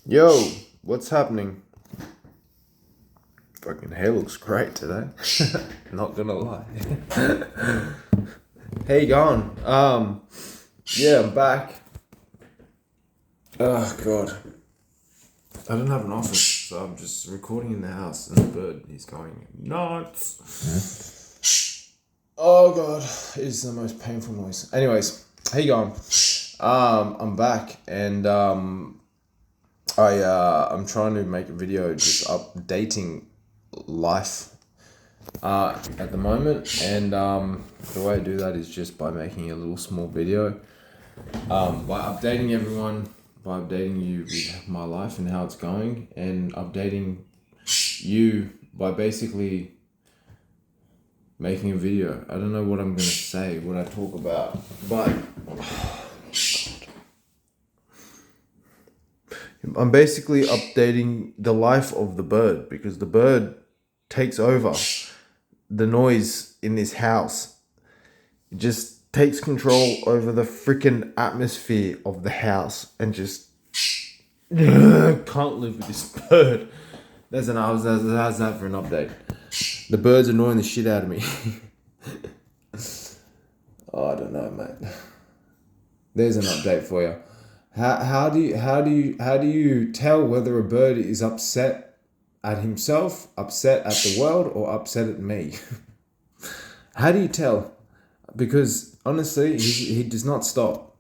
Yo, what's happening? Fucking hair looks great today. Not gonna lie. How you going? Yeah, I'm back. Oh god, I don't have an office, so I'm just recording in the house, and the bird is going nuts. Oh god, it's the most painful noise. Anyways, how you going? I'm back, and I'm trying to make a video just updating life at the moment, and the way I do that is just by making a little small video, by updating everyone, by updating you with my life and how it's going, and updating you by basically making a video. I don't know what I'm gonna say, what I talk about, but I'm basically updating the life of the bird, because the bird takes over the noise in this house. It just takes control over the freaking atmosphere of the house, and just can't live with this bird. How's that for an update? The bird's annoying the shit out of me. Oh, I don't know, mate. There's an update for you. How do you tell whether a bird is upset at himself, upset at the world, or upset at me? How do you tell? Because honestly, he does not stop.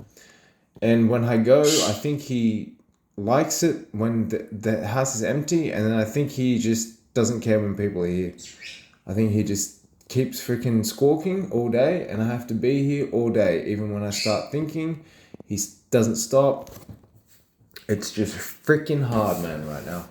And when I go, I think he likes it when the house is empty, and then I think he just doesn't care when people are here. I think he just keeps freaking squawking all day, and I have to be here all day. Even when I start thinking, he doesn't stop. It's just freaking hard, man, right now,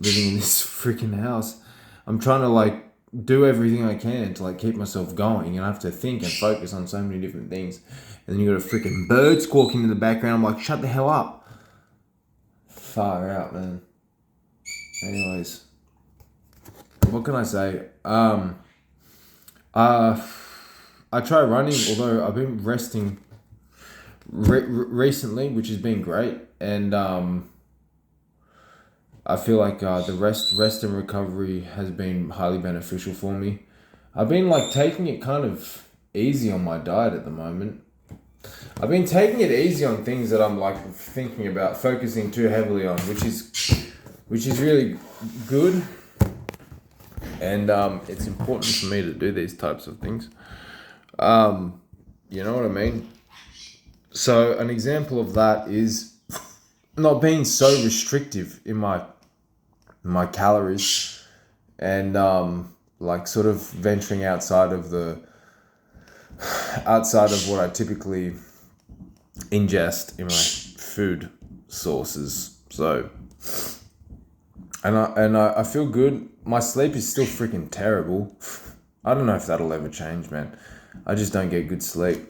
living in this freaking house. I'm trying to do everything I can to keep myself going, and I have to think and focus on so many different things. And then you got a freaking bird squawking in the background. I'm like, shut the hell up. Far out, man. Anyways, what can I say? I try running, although I've been resting recently, which has been great, and I feel like the rest and recovery has been highly beneficial for me. I've been taking it kind of easy on my diet at the moment. I've been taking it easy on things that I'm thinking about focusing too heavily on, which is really good, and it's important for me to do these types of things. You know what I mean? So an example of that is not being so restrictive in my calories, and sort of venturing outside of what I typically ingest in my food sources. So, and I feel good. My sleep is still freaking terrible. I don't know if that'll ever change, man. I just don't get good sleep.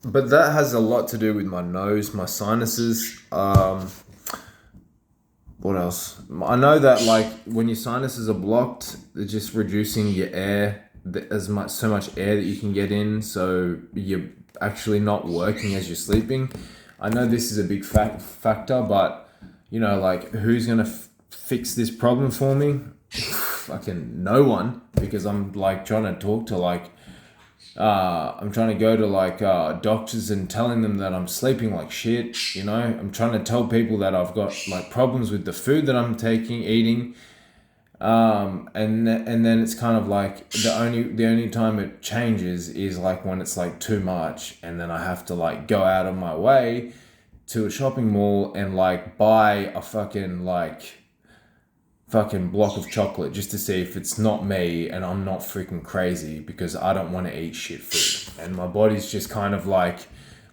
But that has a lot to do with my nose, my sinuses. What else? I know that when your sinuses are blocked, they're just reducing your air, so much air that you can get in, so you're actually not working as you're sleeping. I know this is a big factor, but who's gonna fix this problem for me? Fucking no one, because I'm trying to talk to I'm trying to go to doctors and telling them that I'm sleeping like shit. I'm trying to tell people that I've got problems with the food that I'm eating, and then it's kind of the only time it changes is when it's too much, and then I have to go out of my way to a shopping mall and buy a fucking block of chocolate just to see if it's not me and I'm not freaking crazy, because I don't want to eat shit food. And my body's just kind of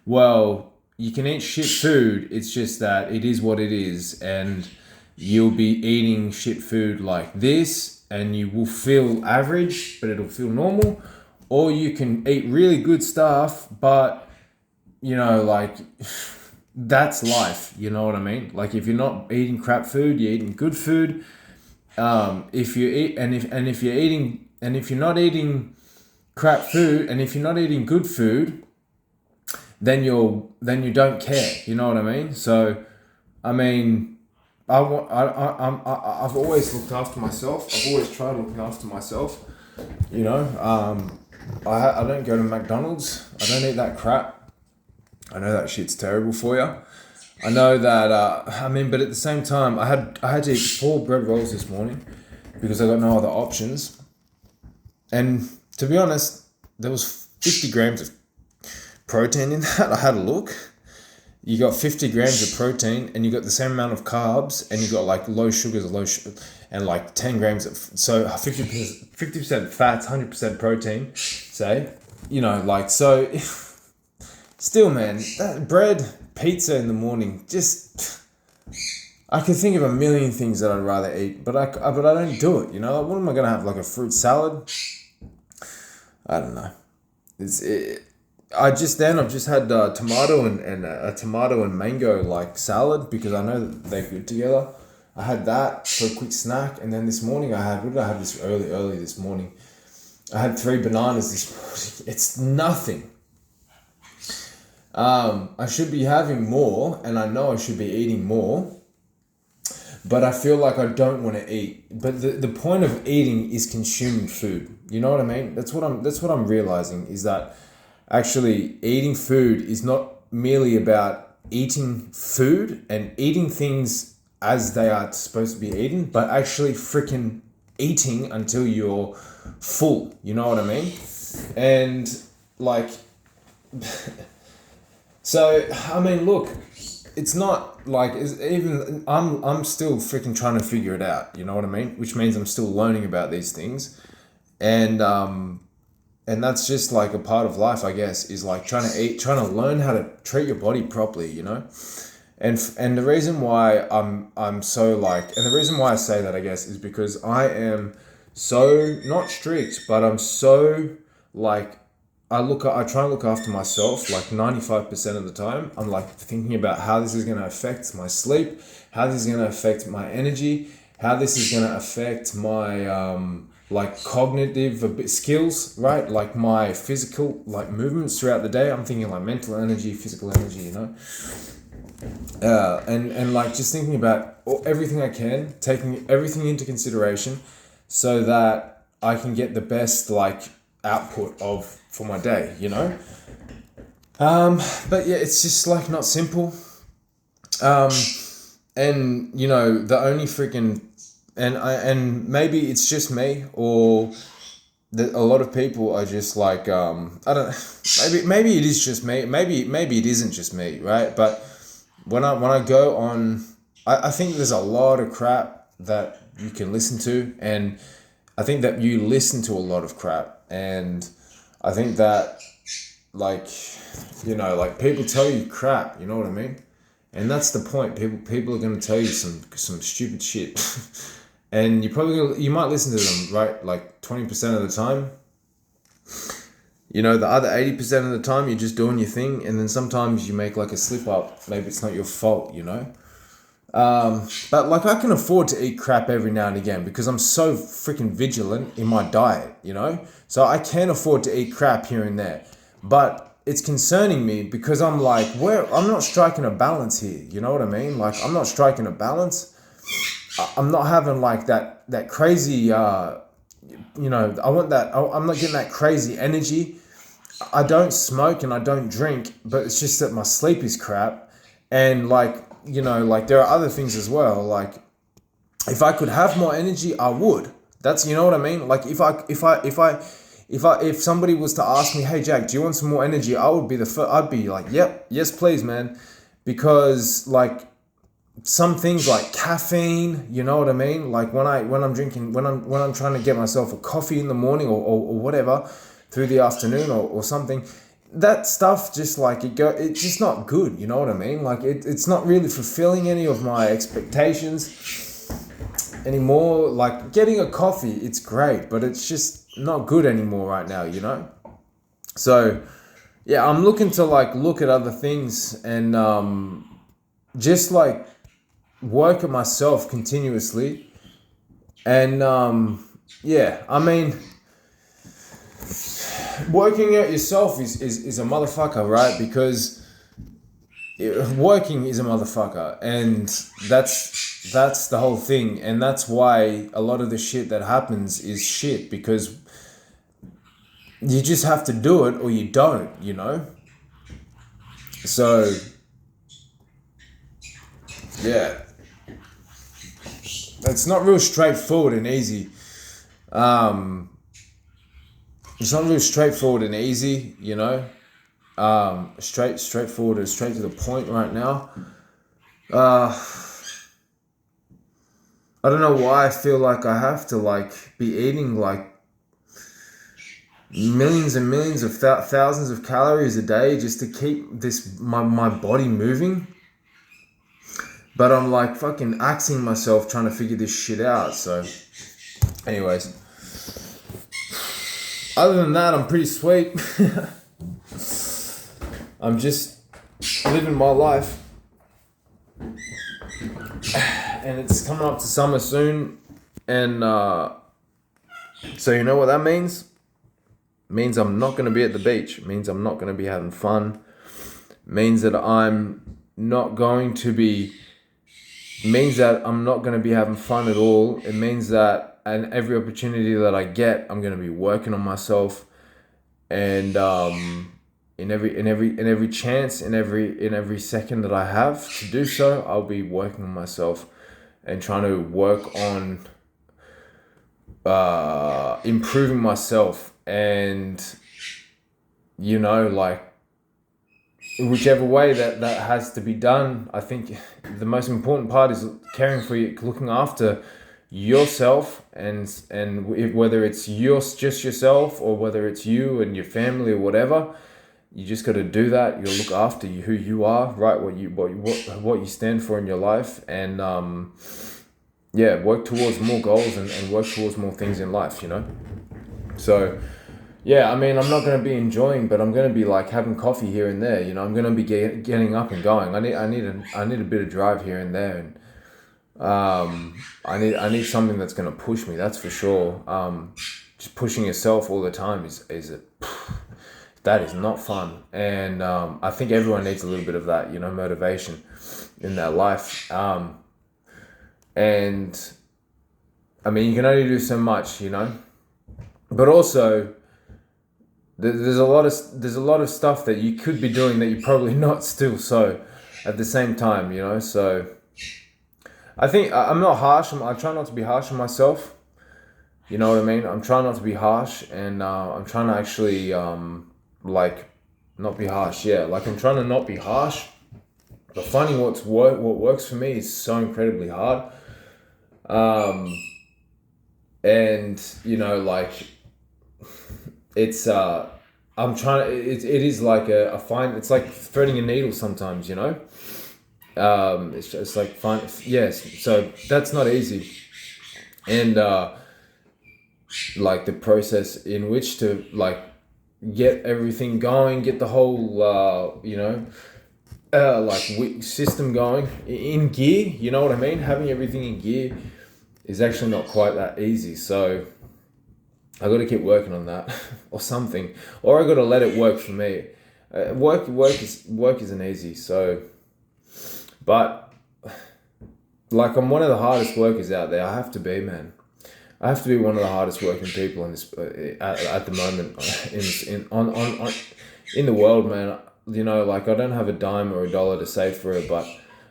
well, you can eat shit food, it's just that it is what it is, and you'll be eating shit food like this and you will feel average, but it'll feel normal. Or you can eat really good stuff, but that's life, you know what I mean? If you're not eating crap food, you're eating good food. If you're not eating crap food, and if you're not eating good food, then you don't care. You know what I mean? So I mean, I've always looked after myself. I've always tried looking after myself. You know, I don't go to McDonald's. I don't eat that crap. I know that shit's terrible for you. I know that. But at the same time, I had to eat 4 bread rolls this morning because I got no other options. And to be honest, there was 50 grams of protein in that. I had a look. You got 50 grams of protein and you got the same amount of carbs and you got like low sugars, and like 10 grams of, so 50% fats, 100% protein, say, so still, man, that bread, pizza in the morning, just, I can think of a million things that I'd rather eat, but I don't do it, Like, what am I going to have, like a fruit salad? I don't know. I've just had tomato and a tomato and mango like salad because I know that they're good together. I had that for a quick snack, and then this morning what did I have this early this morning? I had 3 bananas this morning. It's nothing. I should be having more, and I know I should be eating more, but I feel like I don't want to eat. But the point of eating is consuming food. You know what I mean? That's what I'm realizing, is that actually eating food is not merely about eating food and eating things as they are supposed to be eaten, but actually freaking eating until you're full. You know what I mean? And like, so I mean, look, it's not like even I'm still freaking trying to figure it out. You know what I mean? Which means I'm still learning about these things, and that's just like a part of life, I guess, is like trying to learn how to treat your body properly, And the reason why I'm so like, and the reason why I say that, I guess, is because I am so not strict, but I'm so like, I try and look after myself like 95% of the time. I'm like thinking about how this is going to affect my sleep, how this is going to affect my energy, how this is going to affect my like cognitive skills, right? Like my physical like movements throughout the day. I'm thinking like mental energy, physical energy, and like just thinking about everything I can, taking everything into consideration so that I can get the best like output for my day, But yeah, it's just like not simple. And the only freaking, and maybe it's just me, or that a lot of people are just like, I don't, maybe it is just me, maybe it isn't just me, right? But when I go on, I think there's a lot of crap that you can listen to, and I think that you listen to a lot of crap, and I think that like people tell you crap, you know what I mean? And that's the point. People are going to tell you some stupid shit, and you might listen to them, right? Like 20% of the time. The other 80% of the time you're just doing your thing, and then sometimes you make like a slip up. Maybe it's not your fault, But like I can afford to eat crap every now and again because I'm so freaking vigilant in my diet, So I can afford to eat crap here and there, but it's concerning me because I'm like, I'm not striking a balance here. You know what I mean? Like I'm not striking a balance. I'm not having like that crazy, I want that. I'm not getting that crazy energy. I don't smoke and I don't drink, but it's just that my sleep is crap. And like, like there are other things as well. Like if I could have more energy, I would. That's, you know what I mean? Like if somebody was to ask me, hey Jack, do you want some more energy? I would be I'd be like, yep, yes please, man. Because like some things like caffeine, you know what I mean? Like when I'm trying to get myself a coffee in the morning or whatever through the afternoon or something, that stuff just like it's just not good, you know what I mean? Like it's not really fulfilling any of my expectations anymore. Like getting a coffee, it's great, but it's just not good anymore right now, So yeah, I'm looking to like look at other things and just like work at myself continuously. And yeah, I mean, working at yourself is a motherfucker, right? Because working is a motherfucker, and that's the whole thing, and that's why a lot of the shit that happens is shit, because you just have to do it or you don't, you know. So yeah, it's not real straightforward and easy. It's not real straightforward and easy, you know. Straightforward and straight to the point right now. I don't know why I feel like I have to like be eating like millions and millions of thousands of calories a day just to keep my body moving. But I'm like fucking axing myself trying to figure this shit out. So anyways, other than that, I'm pretty sweet. I'm just living my life. And it's coming up to summer soon. And so you know what that means? It means I'm not going to be at the beach. It means I'm not going to be having fun. It means that I'm not going to be... It means that I'm not going to be having fun at all. It means that and every opportunity that I get, I'm going to be working on myself. And in every chance, in every second that I have to do so, I'll be working on myself and trying to work on improving myself. And you know, like whichever way that has to be done, I think the most important part is caring for you, looking after yourself, and whether it's just yourself or whether it's you and your family or whatever, you just got to do that. You'll look after who you are, right? What you stand for in your life, and work towards more goals and work towards more things in life, you know. So yeah, I mean, I'm not going to be enjoying, but I'm going to be like having coffee here and there, you know. I'm going to be getting up and going. I need a bit of drive here and there, and I need something that's going to push me. That's for sure. Just pushing yourself all the time that is not fun. And I think everyone needs a little bit of that, you know, motivation in their life. And I mean, you can only do so much, you know. But also, there's a lot of stuff that you could be doing that you're probably not still. So at the same time, you know. So I think I'm not harsh. I try not to be harsh on myself. You know what I mean? I'm trying not to be harsh, and I'm trying to actually like not be harsh. Yeah, like I'm trying to not be harsh. But finding what works for me is so incredibly hard. And you know, like it's I'm trying to, it is like a fine, it's like threading a needle sometimes, you know. It's just like fine, yes. So that's not easy, and like the process in which to like get everything going, get the whole you know, like system going in gear. You know what I mean? Having everything in gear is actually not quite that easy. So I got to keep working on that, or something, or I got to let it work for me. Work isn't easy. So, but like I'm one of the hardest workers out there. I have to be, man. I have to be one of the hardest working people in this at the moment in the world, man. You know, like I don't have a dime or a dollar to save for it, but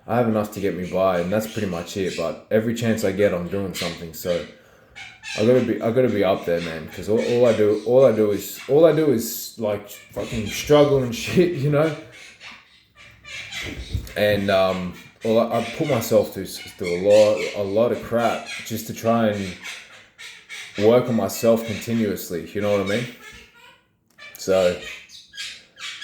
I have enough to get me by, and that's pretty much it. But every chance I get, I'm doing something. So I gotta be up there, man. Because all I do is like fucking struggle and shit, you know. And I put myself through a lot of crap just to try and work on myself continuously. You know what I mean? So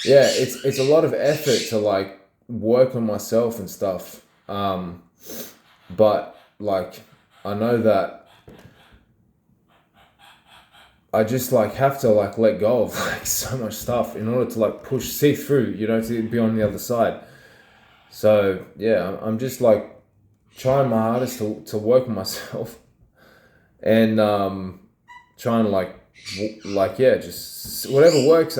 yeah, it's a lot of effort to like work on myself and stuff. But like I know that I just like have to like let go of like so much stuff in order to like see through, you know, to be on the other side. So yeah, I'm just like trying my hardest to work on myself, and trying to like yeah, just whatever works.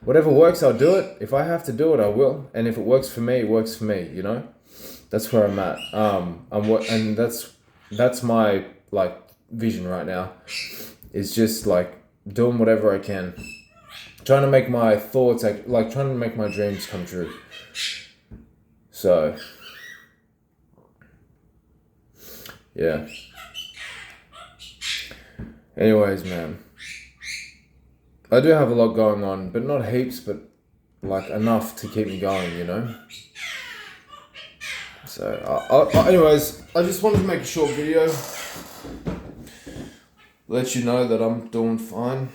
whatever works, I'll do it. If I have to do it, I will. And if it works for me, it works for me, you know? That's where I'm at. And that's my like vision right now. Is just like doing whatever I can. Trying to make my thoughts, like trying to make my dreams come true. So, yeah. Anyways, man. I do have a lot going on, but not heaps, but like enough to keep me going, you know? So, anyways, I just wanted to make a short video. Let you know that I'm doing fine.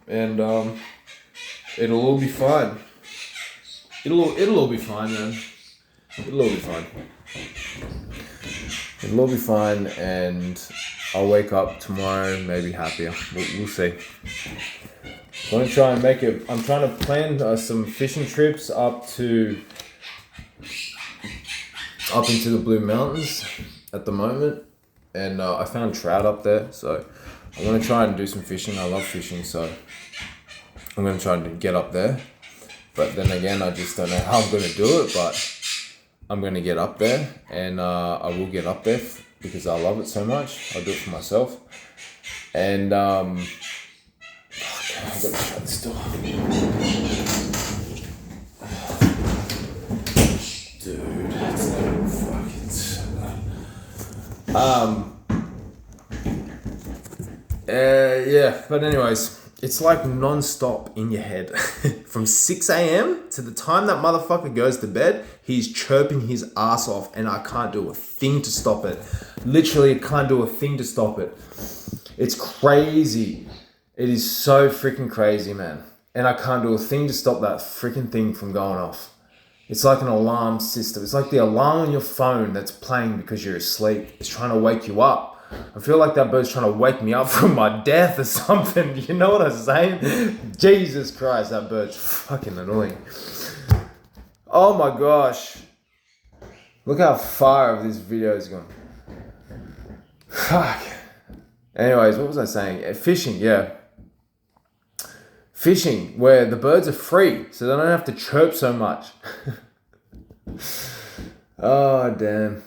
And, it'll all be fine. It'll all be fine, man. It'll all be fine. It'll all be fine, and I'll wake up tomorrow maybe happier. We'll see. I'm gonna try and make it. I'm trying to plan some fishing trips up into the Blue Mountains at the moment, and I found trout up there, so I'm gonna try and do some fishing. I love fishing, so I'm gonna try and get up there. But then again, I just don't know how I'm gonna do it, but I'm gonna get up there, and I will get up there because I love it so much. I'll do it for myself. And I've got to shut this door. Dude, it's not fucking so yeah, but anyways, it's like non-stop in your head. From 6 a.m. to the time that motherfucker goes to bed, he's chirping his ass off, and I can't do a thing to stop it. Literally, I can't do a thing to stop it. It's crazy. It is so freaking crazy, man. And I can't do a thing to stop that freaking thing from going off. It's like an alarm system. It's like the alarm on your phone that's playing because you're asleep. It's trying to wake you up. I feel like that bird's trying to wake me up from my death or something. You know what I'm saying? Jesus Christ, that bird's fucking annoying. Oh my gosh. Look how far this video is gone. Fuck. Anyways, what was I saying? Fishing, yeah. Fishing, where the birds are free, so they don't have to chirp so much. Oh, damn.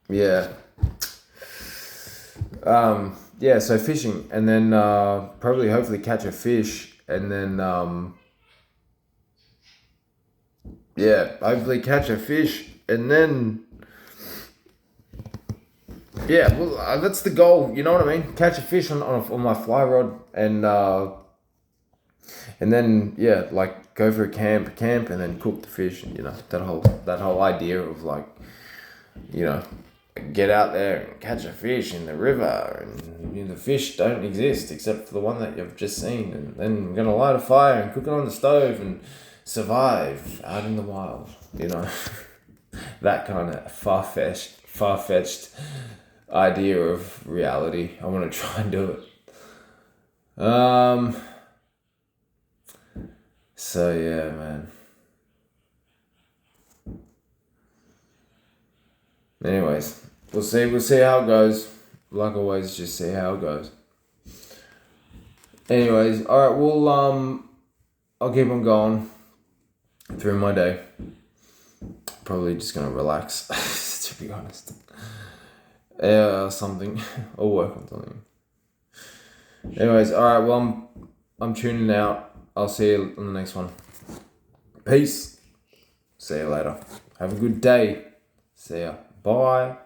Yeah. Yeah, so fishing, and then probably hopefully catch a fish, and then yeah, hopefully catch a fish, and then yeah, well, that's the goal, you know what I mean? Catch a fish on my fly rod, and then yeah, like go for a camp, and then cook the fish, and you know that whole idea of like, you know, get out there and catch a fish in the river, and you know, the fish don't exist except for the one that you've just seen, and then I'm gonna light a fire and cook it on the stove and survive out in the wild, you know. That kind of far-fetched idea of reality. I want to try and do it. So yeah, man. Anyways, we'll see how it goes. Like always, just see how it goes. Anyways, alright, well, I'll keep on going through my day. Probably just gonna relax, to be honest. Something, or work on something. Anyways, alright, well, I'm tuning out. I'll see you on the next one. Peace. See you later. Have a good day. See ya. Bye.